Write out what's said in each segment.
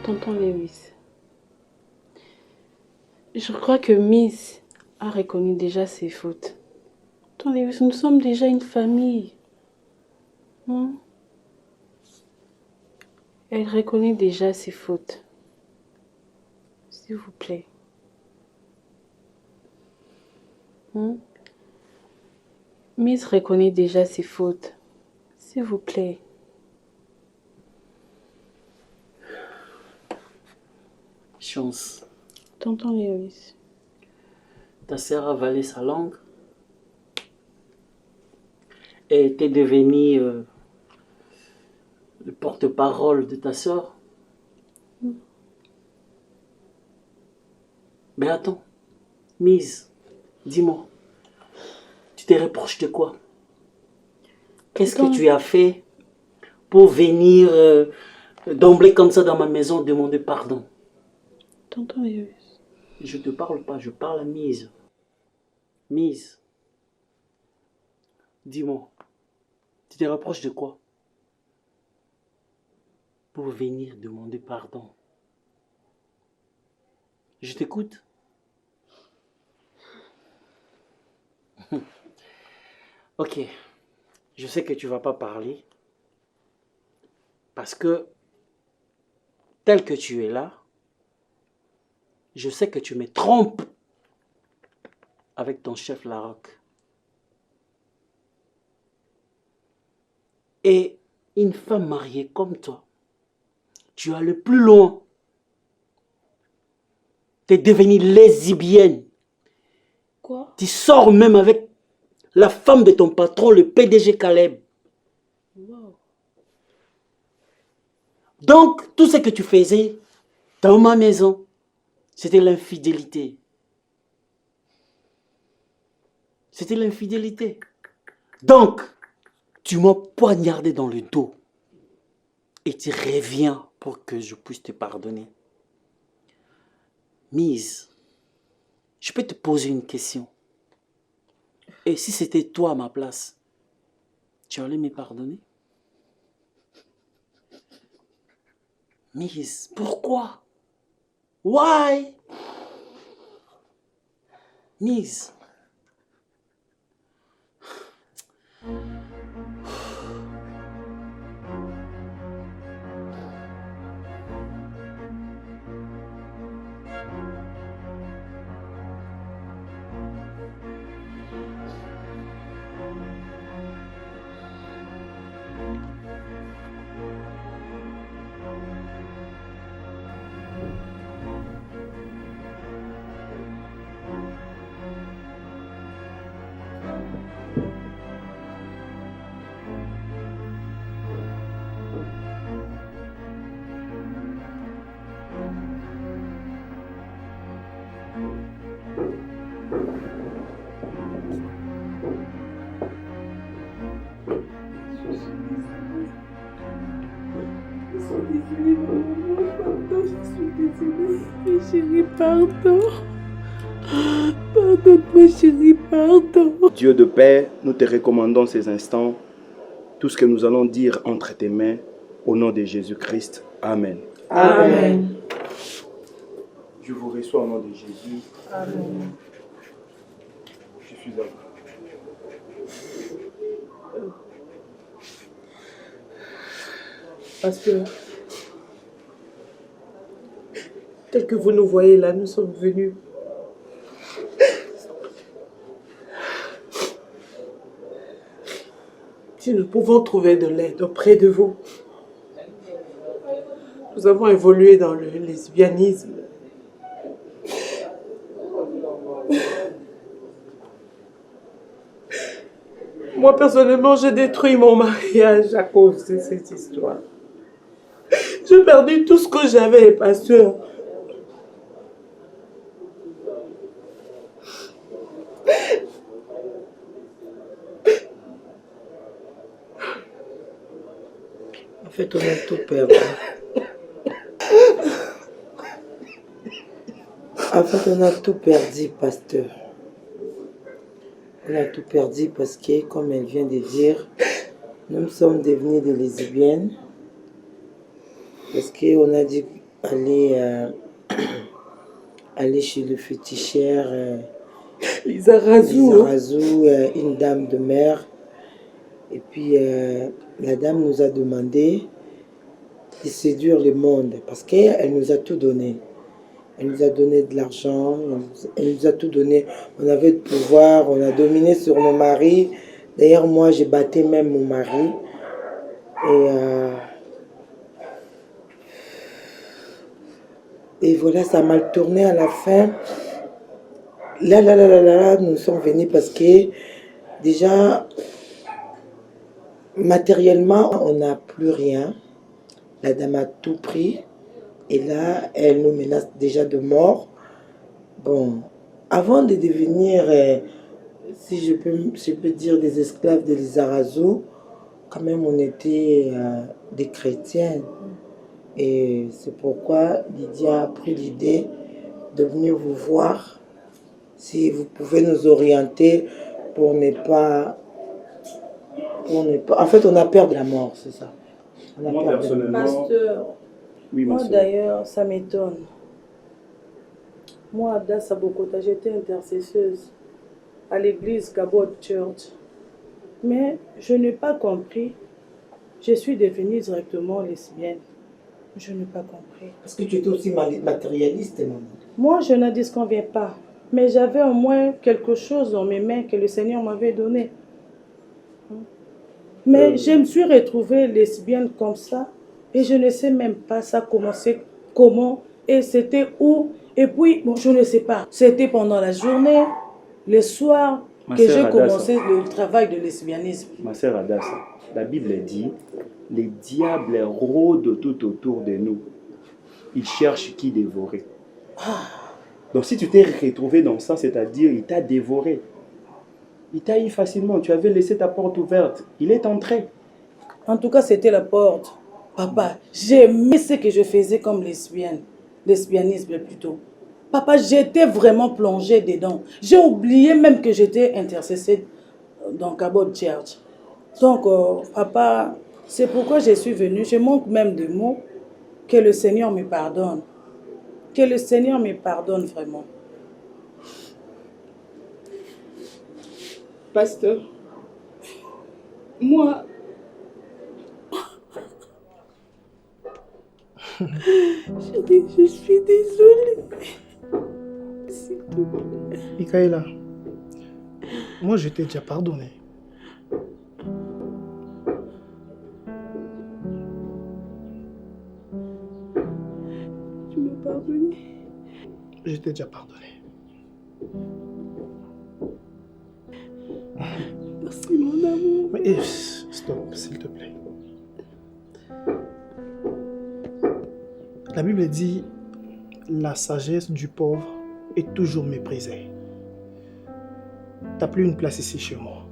Tonton Lewis, je crois que Miss a reconnu déjà ses fautes. Tonton Lewis, nous sommes déjà une famille. Elle reconnaît déjà ses fautes. S'il vous plaît. Miss reconnaît déjà ses fautes. S'il vous plaît. Chance. Tonton Lewis. Ta sœur a avalé sa langue et t'es devenu le porte-parole de ta sœur. Mais attends, Mise, dis-moi, tu te reproches de quoi? Qu'est-ce que tu as fait pour venir d'emblée comme ça dans ma maison demander pardon? Tonton Lewis. Je te parle pas, je parle à Mise. Mise, dis-moi, tu te reproches de quoi pour venir demander pardon? Je t'écoute. Ok, je sais que tu vas pas parler parce que tel que tu es là, je sais que tu me trompes avec ton chef Larocque. Et une femme mariée comme toi, tu as le plus loin. Tu es devenue lesbienne. Quoi? Tu sors même avec la femme de ton patron, le PDG Caleb. Wow. Donc, tout ce que tu faisais dans ma maison, c'était l'infidélité. C'était l'infidélité. Donc, tu m'as poignardé dans le dos. Et tu reviens pour que je puisse te pardonner. Mise, je peux te poser une question. Et si c'était toi à ma place, tu allais me pardonner? Mise, pourquoi? Why? Mise. Chérie, pardon. Pardonne-moi, chérie, pardon. Dieu de paix, nous te recommandons ces instants, tout ce que nous allons dire entre tes mains, au nom de Jésus-Christ. Amen. Amen. Je vous reçois au nom de Jésus. Amen. Je suis à vous. Pasteur, tel que vous nous voyez là, nous sommes venus. Si nous pouvons trouver de l'aide auprès de vous. Nous avons évolué dans le lesbianisme. Moi, personnellement, j'ai détruit mon mariage à cause de cette histoire. J'ai perdu tout ce que j'avais, pasteur. En fait, on a tout perdu. En fait, on a tout perdu, pasteur. On a tout perdu parce que, comme elle vient de dire, nous sommes devenus des lesbiennes. Parce qu'on a dit aller, aller chez le féticheur Lisa Razou. une dame de mer. Et puis la dame nous a demandé de séduire le monde parce qu'elle nous a tout donné. Elle nous a donné de l'argent, elle nous a tout donné. On avait le pouvoir, on a dominé sur nos maris. D'ailleurs, moi, j'ai battu même mon mari. Et voilà, ça a mal tourné à la fin. Là, nous sommes venus parce que déjà, matériellement, on n'a plus rien. La dame a tout pris. Et là, elle nous menace déjà de mort. Bon, avant de devenir, si je peux dire, des esclaves de Lizarazu, quand même, on était des chrétiens. Et c'est pourquoi Lydia a pris l'idée de venir vous voir, si vous pouvez nous orienter pour ne pas... En fait, on a peur de la mort, c'est ça. On a Moi, peur de la personnellement... Pasteur, Oui, ma moi soeur. d'ailleurs, ça m'étonne. Moi, Ada Sabokota, j'étais intercesseuse à l'église Cabot Church. Mais je n'ai pas compris. Je suis devenue directement lesbienne. Je n'ai pas compris. Parce que tu étais aussi matérialiste, maman. Moi, je n'en disconviens pas. Mais j'avais au moins quelque chose dans mes mains que le Seigneur m'avait donné. Mais je me suis retrouvée lesbienne comme ça. Et je ne sais même pas ça commençait comment. Et c'était où. Et puis, bon, je ne sais pas. C'était pendant la journée, le soir, Ma que sœur j'ai Adassa. commencé le travail de lesbianisme. Ma sœur Adassa, la Bible dit, les diables rôdent tout autour de nous. Ils cherchent qui dévorer. Donc si tu t'es retrouvé dans ça, c'est-à-dire il t'a dévoré. Il t'a eu facilement. Tu avais laissé ta porte ouverte. Il est entré. En tout cas, c'était la porte. Papa, j'aimais ce que je faisais comme lesbienne. Lesbianisme plutôt. Papa, j'étais vraiment plongée dedans. J'ai oublié même que j'étais intercessée dans Cabot Church. Donc, papa, c'est pourquoi je suis venue. Je manque même de mots. Que le Seigneur me pardonne. Que le Seigneur me pardonne vraiment. Pasteur, moi, je suis désolée. S'il te plaît. Michaela, moi je t'ai déjà pardonné. Tu m'as pardonné. Je t'ai déjà pardonné. Merci mon amour. Mais stop, s'il te plaît. La Bible dit, la sagesse du pauvre est toujours méprisée. T'as plus une place ici chez moi.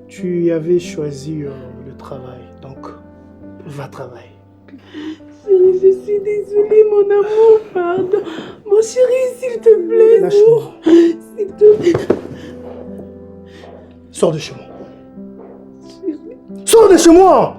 Tu avais choisi le travail, donc va travailler. Chérie, je suis désolée, mon amour, pardon. Mon chéri, s'il te plaît, Lâche-moi. s'il te plaît. Sors de chez moi. Sors de chez moi!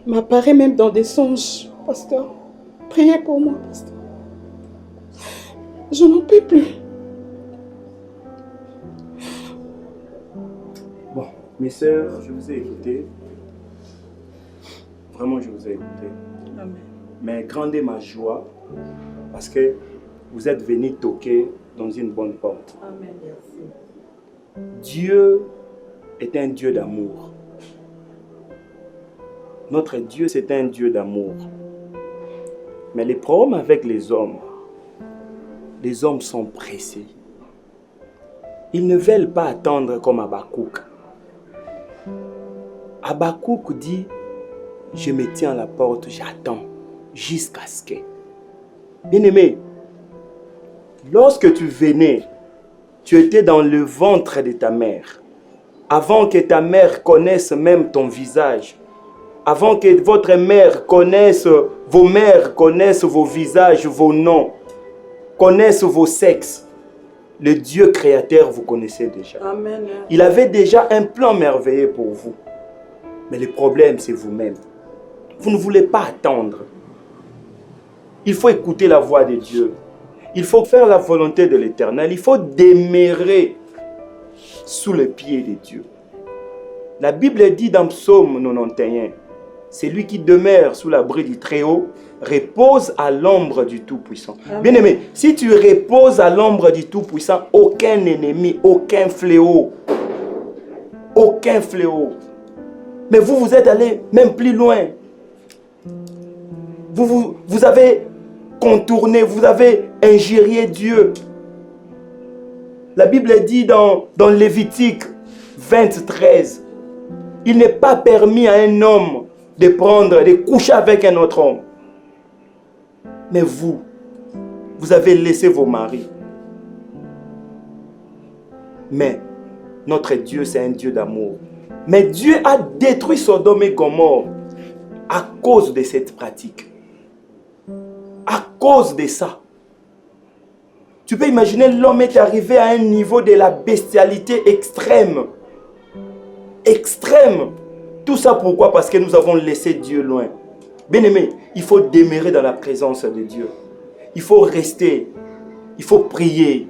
M'apparaît même dans des songes, pasteur. Priez pour moi, pasteur. Je n'en peux plus. Bon, mes sœurs, je vous ai écouté. Vraiment, je vous ai écouté. Amen. Mais grandez ma joie parce que vous êtes venus toquer dans une bonne porte. Amen. Dieu est un Dieu d'amour. Notre Dieu, c'est un Dieu d'amour. Mais les problèmes avec les hommes sont pressés. Ils ne veulent pas attendre comme Habakkuk. Habakkuk dit, je me tiens à la porte, j'attends jusqu'à ce que... Bien-aimé, lorsque tu venais, tu étais dans le ventre de ta mère. avant que ta mère connaisse même ton visage, avant que votre mère connaisse, vos mères connaissent vos visages, vos noms, connaissent vos sexes, le Dieu créateur vous connaissait déjà. Amen. Il avait déjà un plan merveilleux pour vous. Mais le problème, c'est vous-même. Vous ne voulez pas attendre. Il faut écouter la voix de Dieu. Il faut faire la volonté de l'Éternel. Il faut demeurer sous le pied de Dieu. La Bible dit dans Psaume 91, « Celui qui demeure sous l'abri du Très-Haut repose à l'ombre du Tout-Puissant. » Bien-aimé, si tu reposes à l'ombre du Tout-Puissant, aucun ennemi, aucun fléau, mais vous êtes allé même plus loin. Vous avez contourné, vous avez injurié Dieu. La Bible dit dans Lévitique 23, il n'est pas permis à un homme de coucher avec un autre homme. Mais vous avez laissé vos maris. Mais notre Dieu, c'est un Dieu d'amour. Mais Dieu a détruit Sodome et Gomorrhe à cause de cette pratique. À cause de ça. Tu peux imaginer, l'homme est arrivé à un niveau de la bestialité extrême. Extrême. Tout ça pourquoi? Parce que nous avons laissé Dieu loin. Bien-aimé, il faut demeurer dans la présence de Dieu. Il faut rester. Il faut prier.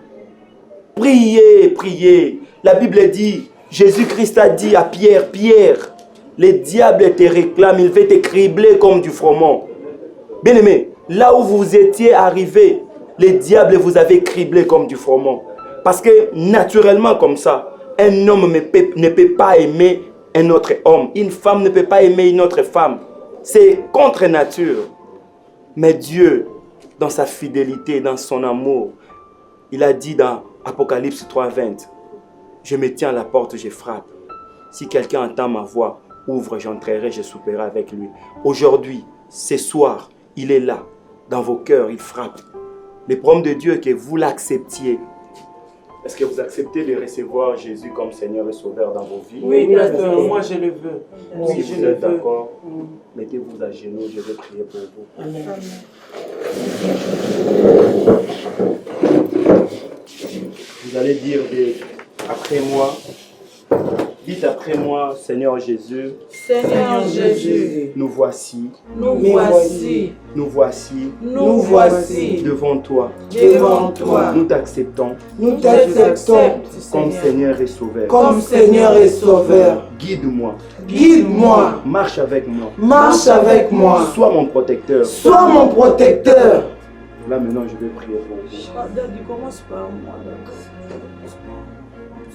Prier. La Bible dit, Jésus-Christ a dit à Pierre, Pierre, les diables te réclament, il veut te cribler comme du froment. Bien-aimé, là où vous étiez arrivé, les diables vous avaient criblé comme du froment. Parce que naturellement comme ça, un homme ne peut pas aimer un autre homme. Une femme ne peut pas aimer une autre femme. C'est contre nature. Mais Dieu, dans sa fidélité, dans son amour, il a dit dans Apocalypse 3:20, je me tiens à la porte, je frappe. Si quelqu'un entend ma voix, ouvre, j'entrerai, je souperai avec lui. Aujourd'hui, ce soir, il est là, dans vos cœurs, il frappe. Le problème de Dieu est que vous l'acceptiez. Est-ce que vous acceptez de recevoir Jésus comme Seigneur et Sauveur dans vos vies? Oui, pasteur, moi je le veux. Si vous êtes d'accord, mettez-vous à genoux, je vais prier pour vous. Amen. Vous allez dire après moi, dites après moi, Seigneur Jésus, Seigneur Jésus, nous voici nous voici devant toi. devant toi. Nous t'acceptons Nous t'acceptons comme Seigneur et Sauveur. comme Seigneur et Sauveur. Guide-moi, Guide-moi, marche avec moi, marche avec moi, sois mon protecteur. sois mon protecteur. Là maintenant, je vais prier pour vous. Daddy, commence par moi, d'accord.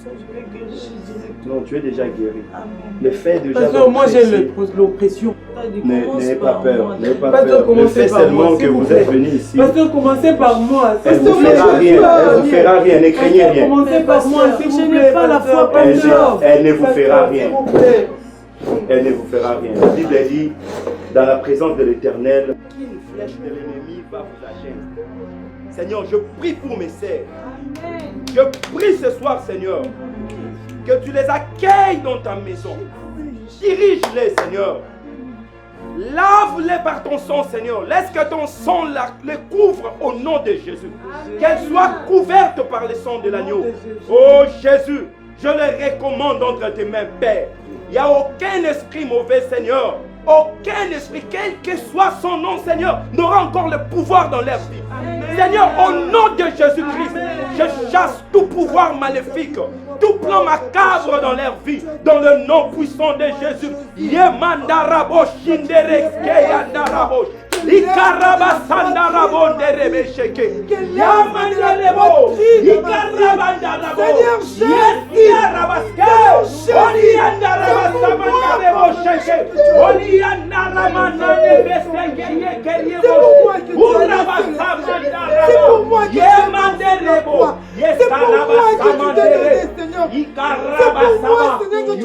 Ça, je vais guérir direct. Non, tu es déjà guéri. Amen. Le fait déjà Pasteur, moi j'ai d'oppresser, l'oppression. Daddy, n'ayez commence pas par peur, moi. n'ayez pas Pasteur, peur. Le commencez fait par seulement moi, que s'il vous vous plaît. êtes venu ici, Pasteur, commencez par moi. elle s'il ne vous vous plaît. fera rien, elle ne vous fera rien, ne craignez Pasteur, rien. commencez par moi, s'il Je vous n'ai plaît. pas la pasteur, foi comme pasteur. Elle ne vous Pasteur, fera rien. s'il vous plaît. Elle ne vous fera rien. La Bible dit, dans la présence de l'Éternel, qu'une flèche de l'ennemi va vous atteindre. Seigneur, je prie pour mes sœurs. Je prie ce soir, Seigneur, que tu les accueilles dans ta maison. Dirige-les, Seigneur. Lave-les par ton sang, Seigneur. Laisse que ton sang les couvre au nom de Jésus. Qu'elles soient couvertes par le sang de l'agneau. Oh Jésus, je les recommande entre tes mains, Père. Il n'y a aucun esprit mauvais, Seigneur. Aucun esprit, quel que soit son nom, Seigneur, n'aura encore le pouvoir dans leur vie. Seigneur, au nom de Jésus-Christ, je chasse tout pouvoir maléfique, tout plan macabre dans leur vie, dans le nom puissant de Jésus. Yemandarabo shindereske yandarabo. Ikarabasandarabo nderebesheke. Yamandarabo. Ikarabandarabo. Yesiyarabaske. Oliandarabasamandarebo sheke. Oliandaramandarebeseke yekeriebo. C'est pour moi que tu Yemandarebo. C'est pour moi que tu t'es donné, Seigneur. C'est pour moi, Seigneur, que tu